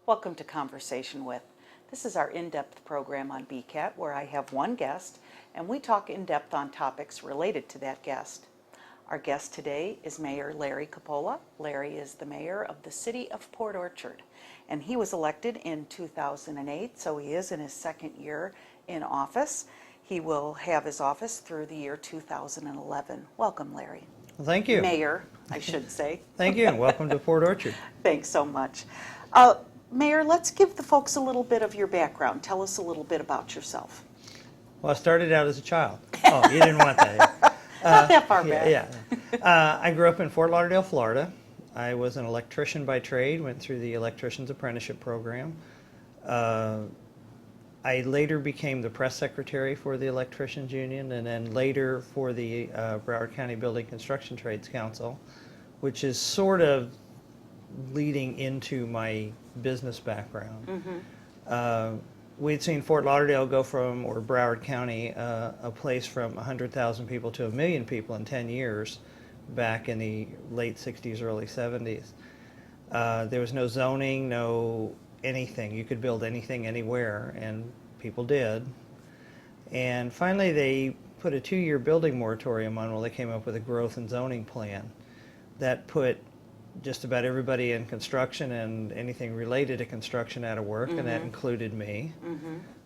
Welcome to Conversation With. This is our in-depth program on BCAT where I have one guest and we talk in depth on topics related to that guest. Our guest today is Mayor Lary Coppola. Lary is the mayor of the city of Port Orchard and he was elected in 2008, so he is in his second year in office. He will have his office through the year 2011. Welcome, Lary. Well, thank you. Mayor, I should say. Thank you, and welcome to Port Orchard. Thanks so much. Mayor, let's give the folks a little bit of your background. Tell us a little bit about yourself. Well, I started out as a child. Oh, you didn't want that. Not that far back. Yeah. I grew up in Fort Lauderdale, Florida. I was an electrician by trade, went through the electrician's apprenticeship program. I later became the press secretary for the Electricians Union and then later for the Broward County Building Construction Trades Council, which is sort of leading into my business background. Mm-hmm. We'd seen Fort Lauderdale go from, or Broward County, a place from 100,000 people to 1 million people in 10 years back in the late 60s, early 70s. There was no zoning, no anything. You could build anything anywhere, and people did. And finally they put a 2-year building moratorium on while they came up with a growth and zoning plan that put just about everybody in construction and anything related to construction out of work, and that included me.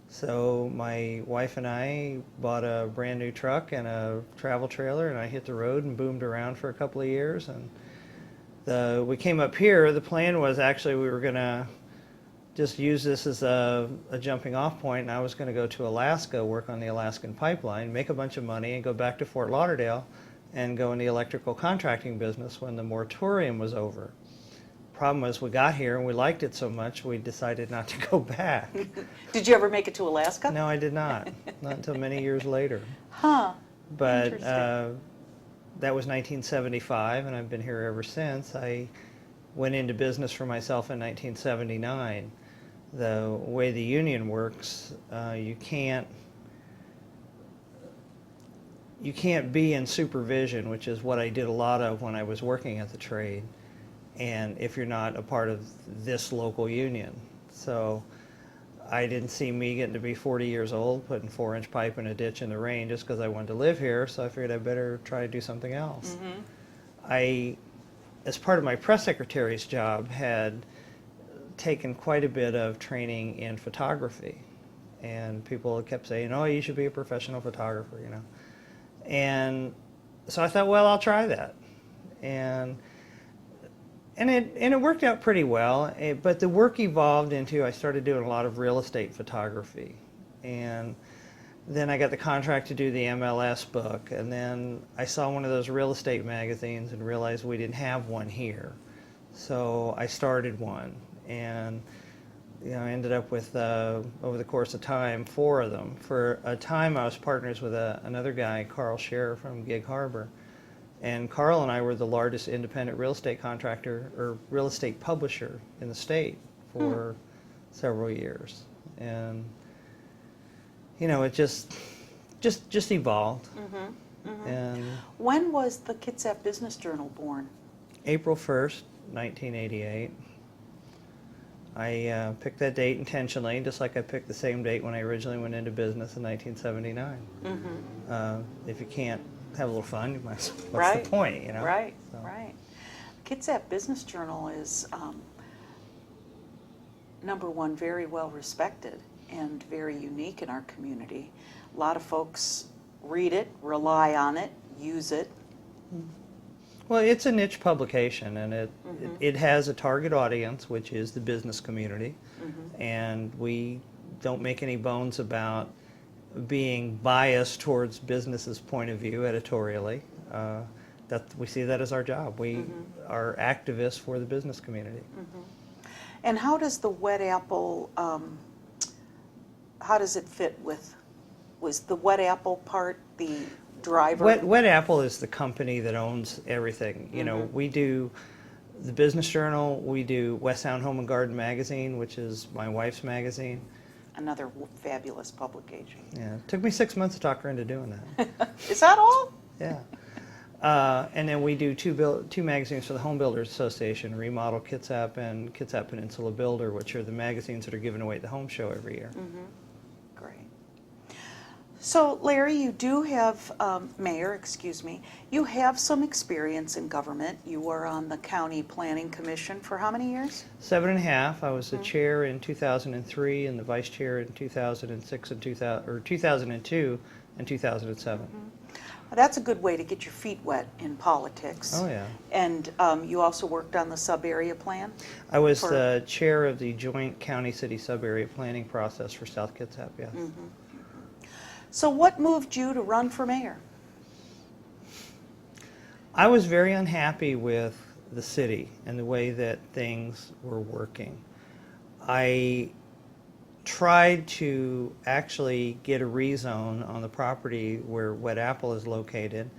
So my wife and I bought a brand new truck and a travel trailer, and I hit the road and boomed around for a couple of years. And we came up here. The plan was actually we were going to just use this as a jumping off point, and I was going to go to Alaska, work on the Alaskan pipeline, make a bunch of money, and go back to Fort Lauderdale and go in the electrical contracting business when the moratorium was over. Problem was we got here and we liked it so much we decided not to go back. Did you ever make it to Alaska? No, I did not. Not until many years later. Huh. But that was 1975 and I've been here ever since. I went into business for myself in 1979. The way the union works, you can't be in supervision, which is what I did a lot of when I was working at the trade, and if you're not a part of this local union. So I didn't see me getting to be 40 years old putting 4-inch pipe in a ditch in the rain just because I wanted to live here, so I figured I better try to do something else. I, as part of my press secretary's job, had taken quite a bit of training in photography, and people kept saying, oh, you should be a professional photographer, you know. And so I thought, well, I'll try that. And it worked out pretty well, but the work evolved into, I started doing a lot of real estate photography. And then I got the contract to do the MLS book, and then I saw one of those real estate magazines and realized we didn't have one here. So I started one, and I ended up with, over the course of time, 4 of them. For a time, I was partners with another guy, Carl Scherer from Gig Harbor. And Carl and I were the largest independent real estate contractor, or real estate publisher in the state for several years. And, it just evolved. And when was the Kitsap Business Journal born? April 1st, 1988. I picked that date intentionally, just like I picked the same date when I originally went into business in 1979. If you can't have a little fun, you might. What's the point, Right, so. Right. Kitsap Business Journal is, number one, very well respected and very unique in our community. A lot of folks read it, rely on it, use it. Well, it's a niche publication, and it has a target audience, which is the business community, and we don't make any bones about being biased towards business's point of view editorially. We see that as our job. We are activists for the business community. And how does the Wet Apple, how does it fit with, was the Wet Apple part the driver? Wet Apple is the company that owns everything. We do the Business Journal, we do West Sound Home and Garden Magazine, which is my wife's magazine. Another fabulous publication. Yeah, it took me 6 months to talk her into doing that. Is that all? Yeah. And then we do two magazines for the Home Builders Association, Remodel Kitsap and Kitsap Peninsula Builder, which are the magazines that are given away at the home show every year. Great. So, Larry, you do have, Mayor, excuse me, you have some experience in government. You were on the County Planning Commission for how many years? 7.5. I was the chair in 2003 and the vice chair in 2006 and 2002 and 2007. Well, that's a good way to get your feet wet in politics. Oh, yeah. And you also worked on the sub-area plan? I was the chair of the joint county-city sub-area planning process for South Kitsap, yes. So what moved you to run for mayor? I was very unhappy with the city and the way that things were working. I tried to actually get a rezone on the property where Wet Apple is located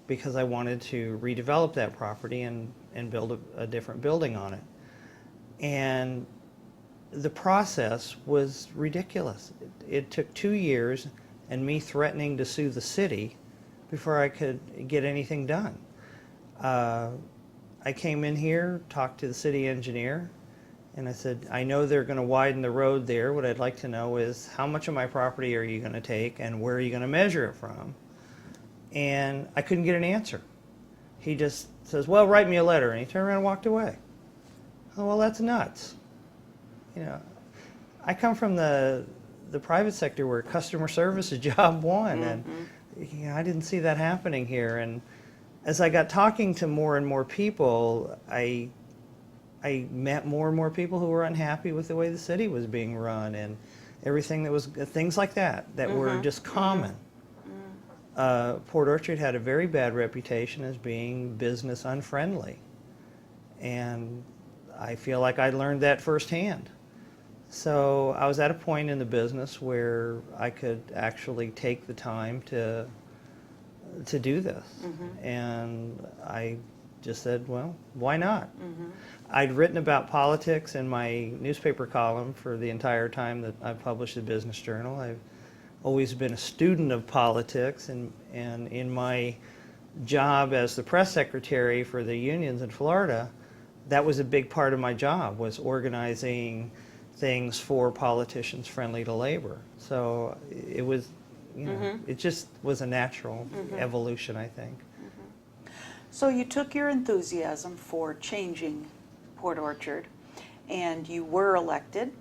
because I wanted to redevelop that property and build a different building on it. And the process was ridiculous. It took 2 years and me threatening to sue the city before I could get anything done. I came in here, talked to the city engineer, and I said, I know they're going to widen the road there. What I'd like to know is how much of my property are you going to take and where are you going to measure it from? And I couldn't get an answer. He just says, well, write me a letter. And he turned around and walked away. Oh, well, that's nuts. You know, I come from the private sector where customer service is job one, and you know, I didn't see that happening here. And as I got talking to more and more people, I met more and more people who were unhappy with the way the city was being run and everything that was, things like that were just common. Port Orchard had a very bad reputation as being business unfriendly. And I feel like I learned that firsthand. So I was at a point in the business where I could actually take the time to do this. And I just said, well, why not? I'd written about politics in my newspaper column for the entire time that I published the Business Journal. I've always been a student of politics, and in my job as the press secretary for the unions in Florida, that was a big part of my job, was organizing things for politicians friendly to labor. So it was, you know, it just was a natural evolution, I think. So you took your enthusiasm for changing Port Orchard, and you were elected,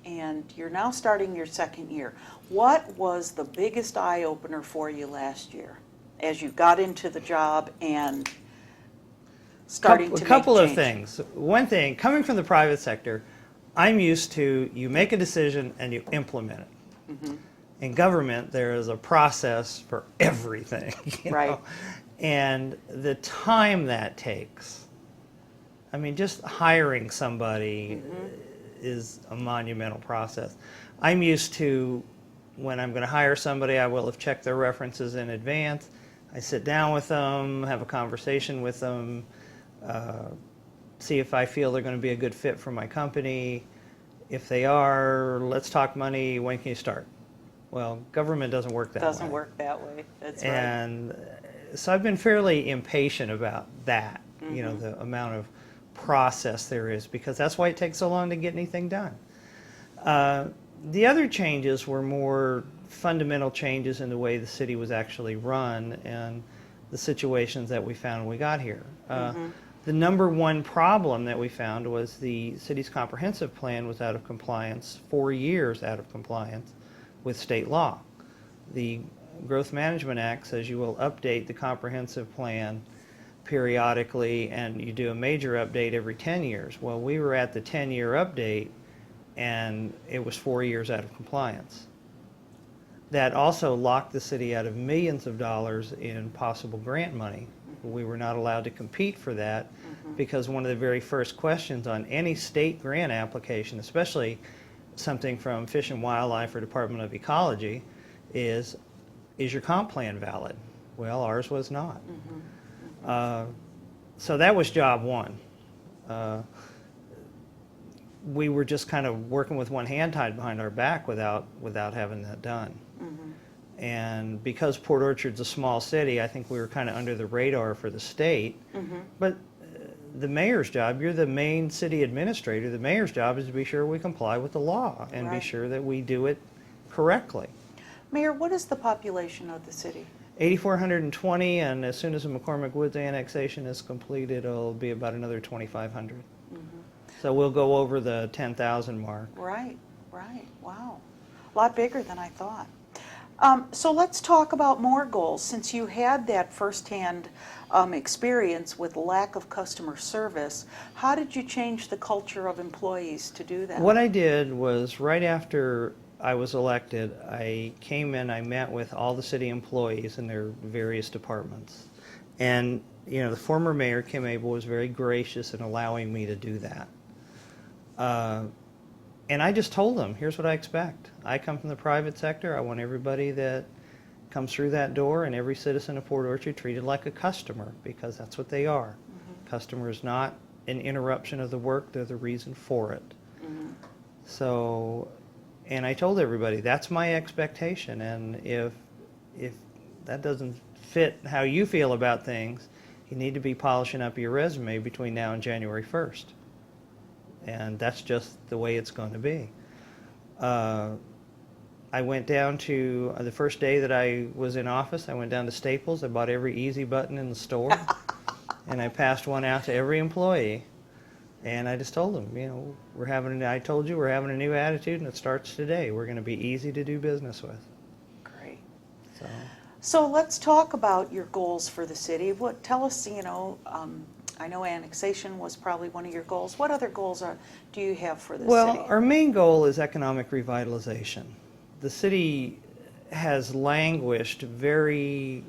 and you're now starting your second year. What was the biggest eye-opener for you last year as you got into the job and starting to make change? A couple of things. One thing, coming from the private sector, I'm used to you make a decision and you implement it. In government, there is a process for everything. You know? And the time that takes, I mean, just hiring somebody is a monumental process. I'm used to, when I'm going to hire somebody, I will have checked their references in advance. I sit down with them, have a conversation with them, see if I feel they're going to be a good fit for my company. If they are, let's talk money, when can you start? Well, government doesn't work that way. Doesn't work that way, that's right. And so I've been fairly impatient about that, you know, the amount of process there is, because that's why it takes so long to get anything done. The other changes were more fundamental changes in the way the city was actually run and the situations that we found when we got here. The number one problem that we found was the city's comprehensive plan was out of compliance, 4 years out of compliance with state law. The Growth Management Act says you will update the comprehensive plan periodically, and you do a major update every 10 years. Well, we were at the 10-year update, and it was 4 years out of compliance. That also locked the city out of millions of dollars in possible grant money. We were not allowed to compete for that because one of the very first questions on any state grant application, especially something from Fish and Wildlife or Department of Ecology, is your comp plan valid? Well, ours was not. So that was job one. We were just kind of working with one hand tied behind our back without having that done. And because Port Orchard's a small city, I think we were kind of under the radar for the state. But the mayor's job, you're the main city administrator, the mayor's job is to be sure we comply with the law and be Right. sure that we do it correctly. Mayor, what is the population of the city? 8,420, and as soon as the McCormick Woods annexation is completed, it'll be about another 2,500. So we'll go over the 10,000 mark. Right, right, wow. A lot bigger than I thought. So let's talk about more goals. Since you had that firsthand experience with lack of customer service, how did you change the culture of employees to do that? What I did was right after I was elected, I came in, I met with all the city employees in their various departments. And, you know, the former mayor, Kim Abel, was very gracious in allowing me to do that. And I just told them, here's what I expect. I come from the private sector. I want everybody that comes through that door and every citizen of Port Orchard treated like a customer, because that's what they are. Customer is not an interruption of the work, they're the reason for it. So, and I told everybody, that's my expectation, and if that doesn't fit how you feel about things, you need to be polishing up your resume between now and January 1st. And that's just the way it's going to be. I went down to, the first day that I was in office, I went down to Staples. I bought every easy button in the store. And I passed one out to every employee. And I just told them, you know, I told you we're having a new attitude, and it starts today. We're going to be easy to do business with. Great. So, So let's talk about your goals for the city. Tell us, you know, I know annexation was probably one of your goals. What other goals do you have for the city? well, our main goal is economic revitalization. The city has languished very,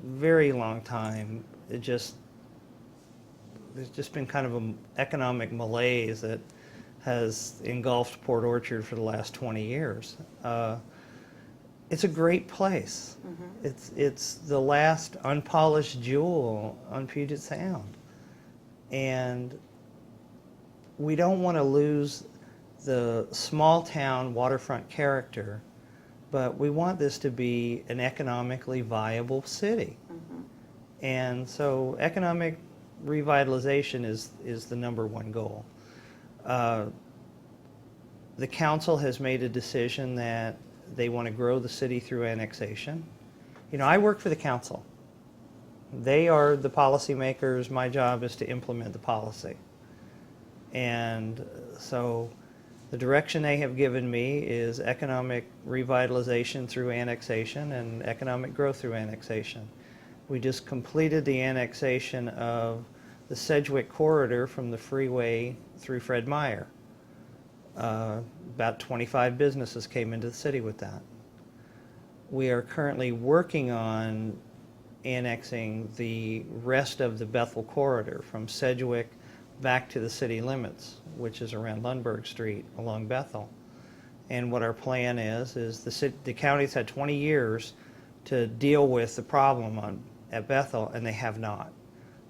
very long time. There's just been kind of an economic malaise that has engulfed Port Orchard for the last 20 years. It's a great place. It's the last unpolished jewel on Puget Sound. And we don't want to lose the small town waterfront character, but we want this to be an economically viable city. And so economic revitalization is the #1 goal. The council has made a decision that they want to grow the city through annexation. You know, I work for the council. They are the policymakers. My job is to implement the policy. And so the direction they have given me is economic revitalization through annexation and economic growth through annexation. We just completed the annexation of the Sedgwick corridor from the freeway through Fred Meyer. About 25 businesses came into the city with that. We are currently working on annexing the rest of the Bethel corridor from Sedgwick back to the city limits, which is around Lundberg Street along Bethel. And what our plan is the county's had 20 years to deal with the problem at Bethel, and they have not.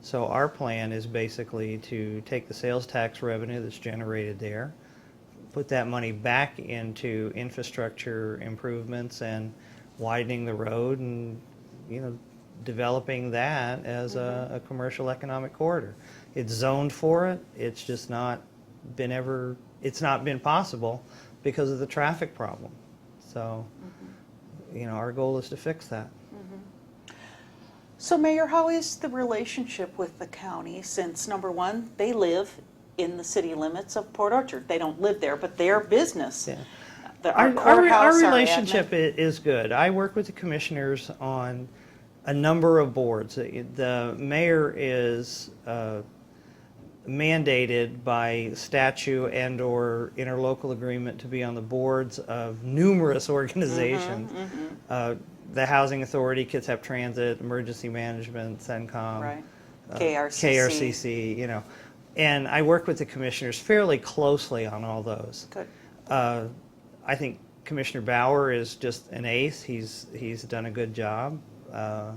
So our plan is basically to take the sales tax revenue that's generated there, put that money back into infrastructure improvements and widening the road and, you know, developing that as a commercial economic corridor. It's zoned for it. It's just not been it's not been possible because of the traffic problem. So, you know, our goal is to fix that. So Mayor, how is the relationship with the county, since #1, they live in the city limits of Port Orchard. They don't live there, but their business. Yeah. Our courthouse, our our relationship admin. is good. I work with the commissioners on a number of boards. The mayor is mandated by statute and or interlocal agreement to be on the boards of numerous organizations. The Housing Authority, Kitsap Transit, Emergency Management, CENTCOM, Right. KRCC. KRCC, you know. And I work with the commissioners fairly closely on all those. Good. I think Commissioner Bauer is just an ace. He's done a good job. I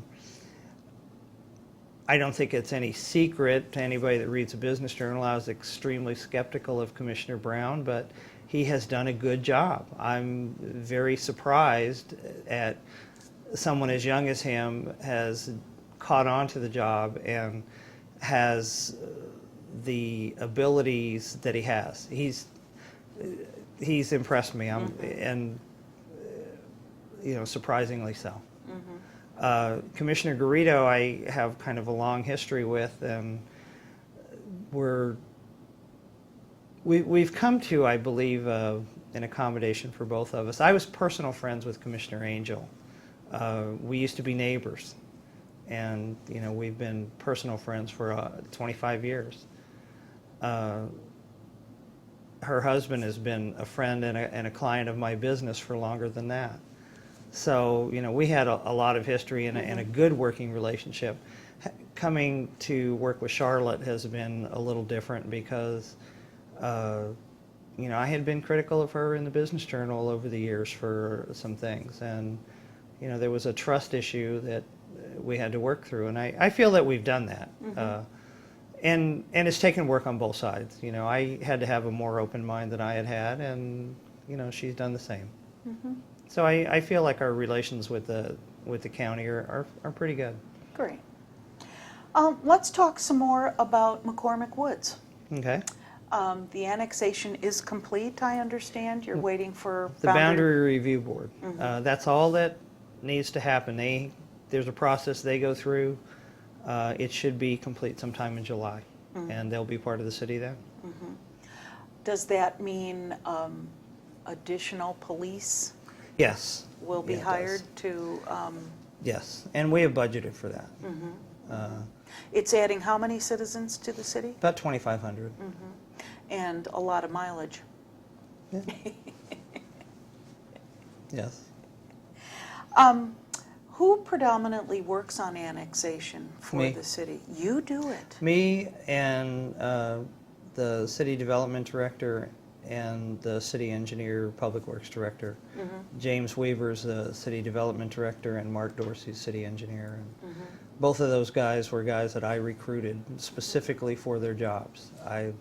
don't think it's any secret to anybody that reads a business journal. I was extremely skeptical of Commissioner Brown, but he has done a good job. I'm very surprised at someone as young as him has caught on to the job and has the abilities that he has. He's impressed me, and surprisingly so. Commissioner Garrido, I have kind of a long history with, and we've come to, I believe, an accommodation for both of us. I was personal friends with Commissioner Angel. We used to be neighbors, and we've been personal friends for 25 years. Her husband has been a friend and a client of my business for longer than that. So, we had a lot of history and a good working relationship. Coming to work with Charlotte has been a little different because, I had been critical of her in the Business Journal over the years for some things. And, there was a trust issue that we had to work through. And I feel that we've done that. And it's taken work on both sides. I had to have a more open mind than I had, and she's done the same. So I feel like our relations with the county are pretty good. Great. Let's talk some more about McCormick Woods. Okay. The annexation is complete, I understand. You're waiting for the Boundary Review Board. That's all that needs to happen. There's a process they go through. It should be complete sometime in July, and they'll be part of the city then. Does that mean additional police Yes. will be hired to? Yes, and we have budgeted for that. It's adding how many citizens to the city? About 2,500. And a lot of mileage. Yeah. Yes. Who predominantly works on annexation for Me. the city? You do it. Me and the city development director and the city engineer, public works director. James Weaver's the city development director, and Mark Dorsey's city engineer. And both of those guys were guys that I recruited specifically for their jobs. I've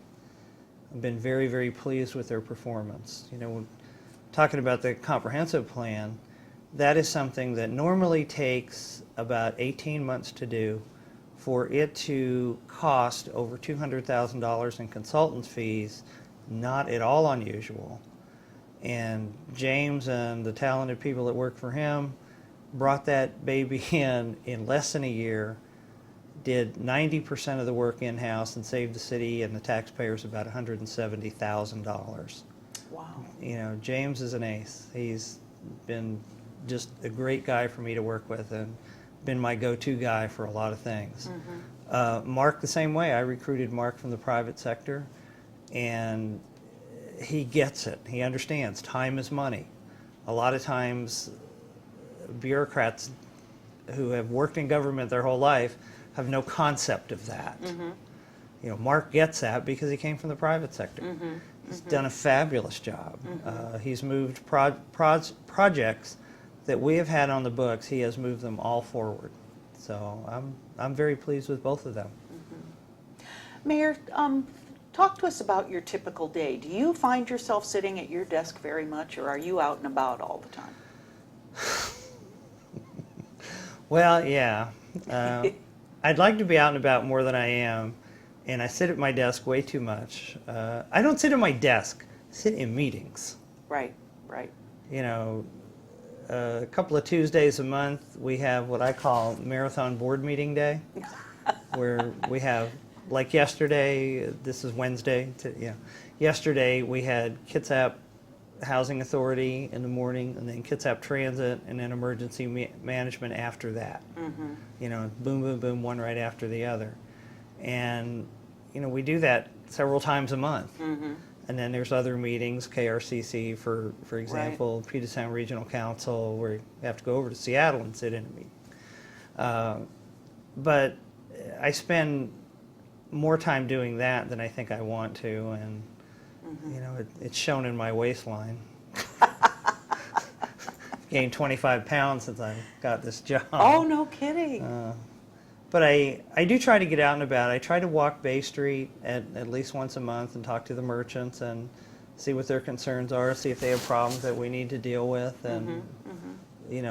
been very, very pleased with their performance. Talking about the comprehensive plan, that is something that normally takes about 18 months to do. For it to cost over $200,000 in consultants' fees, not at all unusual. And James and the talented people that work for him brought that baby in less than a year, did 90% of the work in-house, and saved the city and the taxpayers about $170,000. Wow. James is an ace. He's been just a great guy for me to work with and been my go-to guy for a lot of things. Mark the same way. I recruited Mark from the private sector, and he gets it. He understands time is money. A lot of times bureaucrats who have worked in government their whole life have no concept of that. Mark gets that because he came from the private sector. He's done a fabulous job. He's moved projects that we have had on the books. He has moved them all forward. So I'm very pleased with both of them. Mayor, talk to us about your typical day. Do you find yourself sitting at your desk very much, or are you out and about all the time? Well, yeah. I'd like to be out and about more than I am, and I sit at my desk way too much. I don't sit at my desk. I sit in meetings. Right. A couple of Tuesdays a month, we have what I call Marathon Board Meeting Day, where we have, like yesterday, this is Wednesday, yesterday we had Kitsap Housing Authority in the morning, and then Kitsap Transit, and then Emergency Management after that. Boom, boom, boom, one right after the other. And, we do that several times a month. And then there's other meetings, KRCC, for example, Puget Sound Regional Council, where you have to go over to Seattle and sit in a meeting. But I spend more time doing that than I think I want to, and it's shown in my waistline. Gained 25 pounds since I got this job. Oh, no kidding. But I do try to get out and about. I try to walk Bay Street at least once a month and talk to the merchants and see what their concerns are, see if they have problems that we need to deal with. And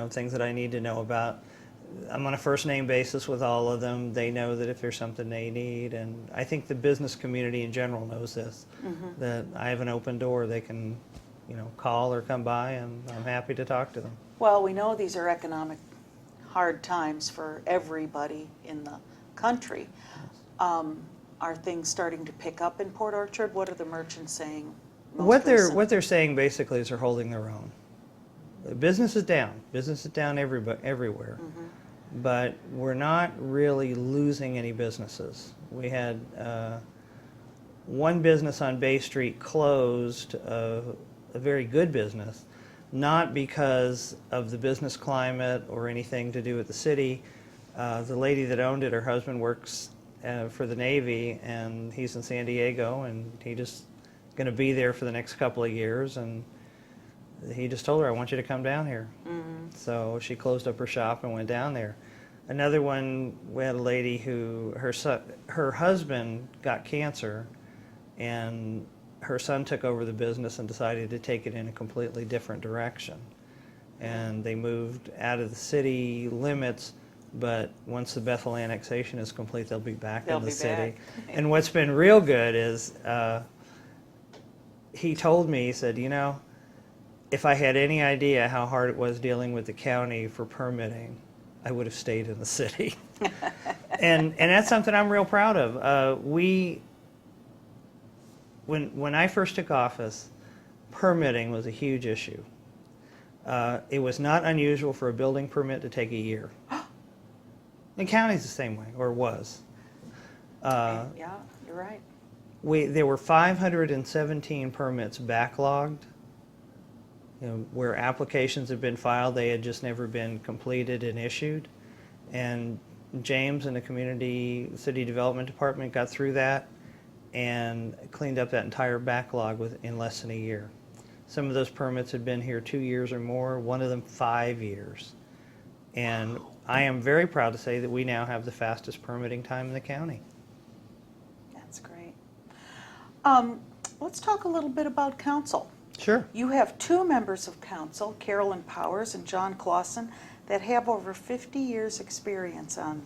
things that I need to know about. I'm on a first name basis with all of them. They know that if there's something they need, and I think the business community in general knows this, that I have an open door. They can, call or come by, and I'm happy to talk to them. Well, we know these are economic hard times for everybody in the country. Are things starting to pick up in Port Orchard? What are the merchants saying? What they're saying basically is they're holding their own. Business is down. Business is down everywhere. But we're not really losing any businesses. We had one business on Bay Street closed, a very good business, not because of the business climate or anything to do with the city. The lady that owned it, her husband works for the Navy, and he's in San Diego, and he just going to be there for the next couple of years, and he just told her, I want you to come down here. So she closed up her shop and went down there. Another one, we had a lady who, her husband got cancer, and her son took over the business and decided to take it in a completely different direction. And they moved out of the city limits, but once the Bethel annexation is complete, they'll be back in the city. And what's been real good is, he told me, he said, if I had any idea how hard it was dealing with the county for permitting, I would have stayed in the city. and that's something I'm real proud of. When I first took office, permitting was a huge issue. It was not unusual for a building permit to take a year. The county's the same way, or was. Yeah, you're right. There were 517 permits backlogged, where applications had been filed, they had just never been completed and issued. And James and the City Development Department got through that and cleaned up that entire backlog in less than a year. Some of those permits had been here 2 years or more, one of them 5 years. And wow. I am very proud to say that we now have the fastest permitting time in the county. That's great. Let's talk a little bit about council. Sure. You have two members of council, Carolyn Powers and John Clausen, that have over 50 years experience on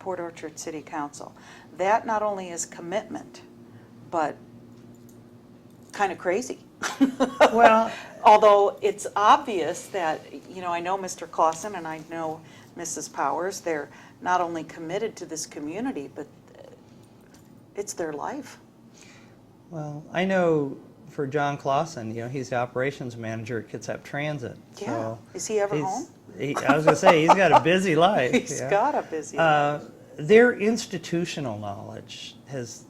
Port Orchard City Council. That not only is commitment, but kind of crazy. Well, although it's obvious that, I know Mr. Clausen and I know Mrs. Powers, they're not only committed to this community, but it's their life. Well, I know for John Clausen, he's the operations manager at Kitsap Transit. Yeah. So is he ever home? I was going to say, he's got a busy life. He's got a busy life. Their institutional knowledge is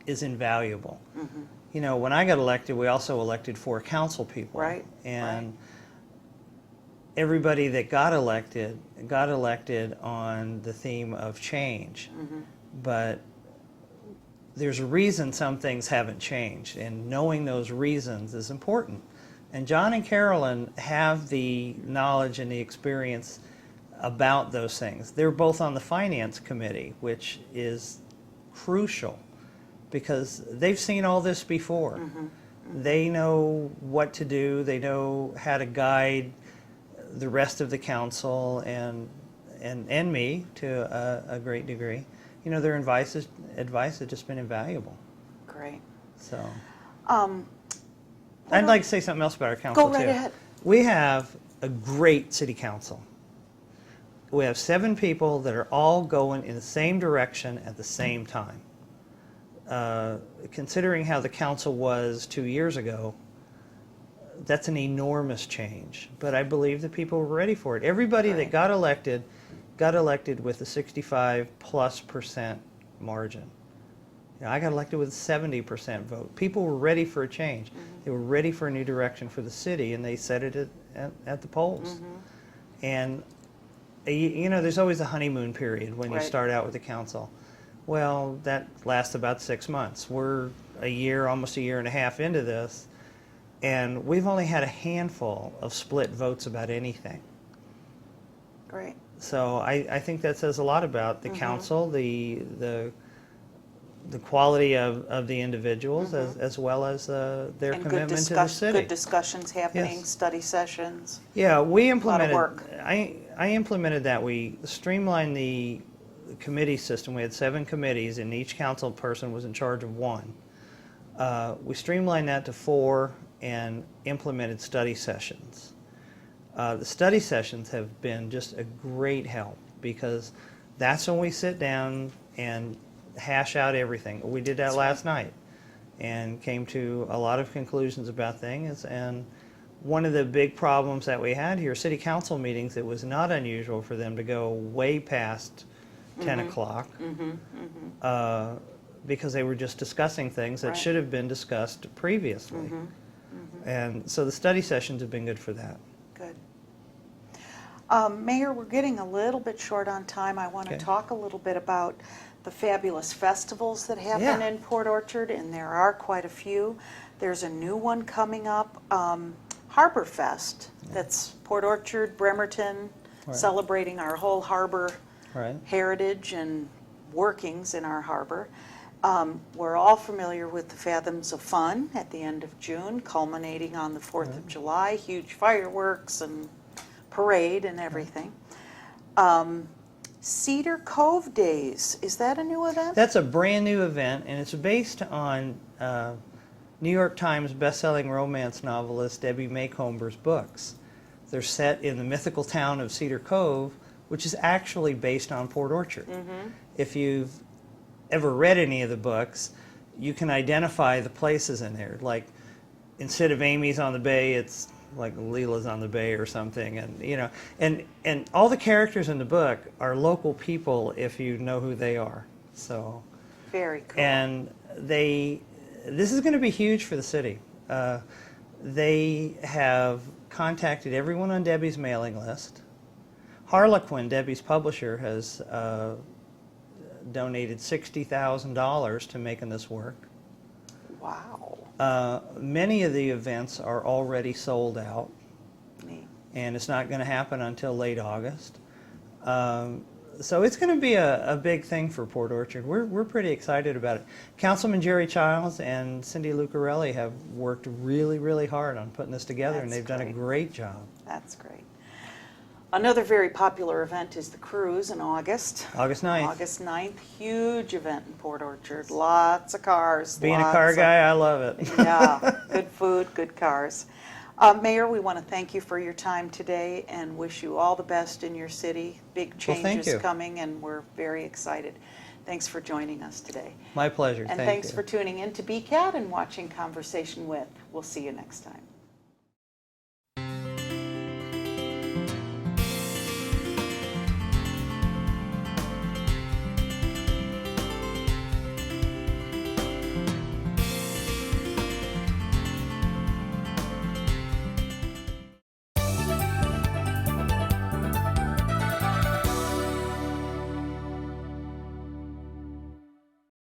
invaluable. When I got elected, we also elected 4 council people. Right. And everybody that got elected on the theme of change. But there's a reason some things haven't changed, and knowing those reasons is important. And John and Carolyn have the knowledge and the experience about those things. They're both on the finance committee, which is crucial because they've seen all this before. They know what to do. They know how to guide the rest of the council and me to a great degree. Their advice has just been invaluable. Great. So, I'd like to say something else about our council, Go right too. ahead. We have a great city council. We have 7 people that are all going in the same direction at the same time. Considering how the council was 2 years ago, that's an enormous change. But I believe the people were ready for it. Everybody that got elected with a 65+% margin. I got elected with a 70% vote. People were ready for a change. They were ready for a new direction for the city, and they set it at the polls. And there's always a honeymoon period when you start out with the council. Well, that lasts about 6 months. We're almost a year and a half into this, and we've only had a handful of split votes about anything. Great. So I think that says a lot about the council, the the quality of the individuals as well as their And commitment to the city. good discussions happening, Yes. study sessions. Yeah, we implemented. work. I implemented that. We streamlined the committee system. We had 7 committees, and each council person was in charge of one. We streamlined that to 4 and implemented study sessions. The study sessions have been just a great help because that's when we sit down and hash out everything. We did that last night and came to a lot of conclusions about things. And one of the big problems that we had here, city council meetings, it was not unusual for them to go way past 10 o'clock because they were just discussing things that should have been discussed previously. And so the study sessions have been good for that. Good. Mayor, we're getting a little bit short on time. I want to talk a little bit about the fabulous festivals that happen in Port Orchard, and there are quite a few. There's a new one coming up, Harbor Fest. That's Port Orchard, Bremerton, celebrating our whole harbor heritage and workings in our harbor. We're all familiar with the Fathoms of Fun at the end of June, culminating on the 4th of July, huge fireworks and parade and everything. Cedar Cove Days, is that a new event? That's a brand new event, and it's based on New York Times bestselling romance novelist Debbie Macomber's books. They're set in the mythical town of Cedar Cove, which is actually based on Port Orchard. If you've ever read any of the books, you can identify the places in there. Like, instead of Amy's on the Bay, it's like Leela's on the Bay or something, and you know, and all the characters in the book are local people if you know who they are. So very cool. And this is going to be huge for the city. They have contacted everyone on Debbie's mailing list. Harlequin, Debbie's publisher, has donated $60,000 to making this work. Wow. Many of the events are already sold out. Neat. And it's not going to happen until late August. So it's going to be a big thing for Port Orchard. We're pretty excited about it. Councilman Jerry Childs and Cindy Lucarelli have worked really, really hard on putting this together, and they've done a great job. That's great. Another very popular event is the cruise in August. August 9th. August 9th, huge event in Port Orchard. Lots of cars. Being a car guy, I love it. Yeah, good food, good cars. Mayor, we want to thank you for your time today and wish you all the best in your city. Big changes coming, and we're very excited. Thanks for joining us today. My pleasure. And thanks for tuning in to BCAT and watching Conversation With. We'll see you next time.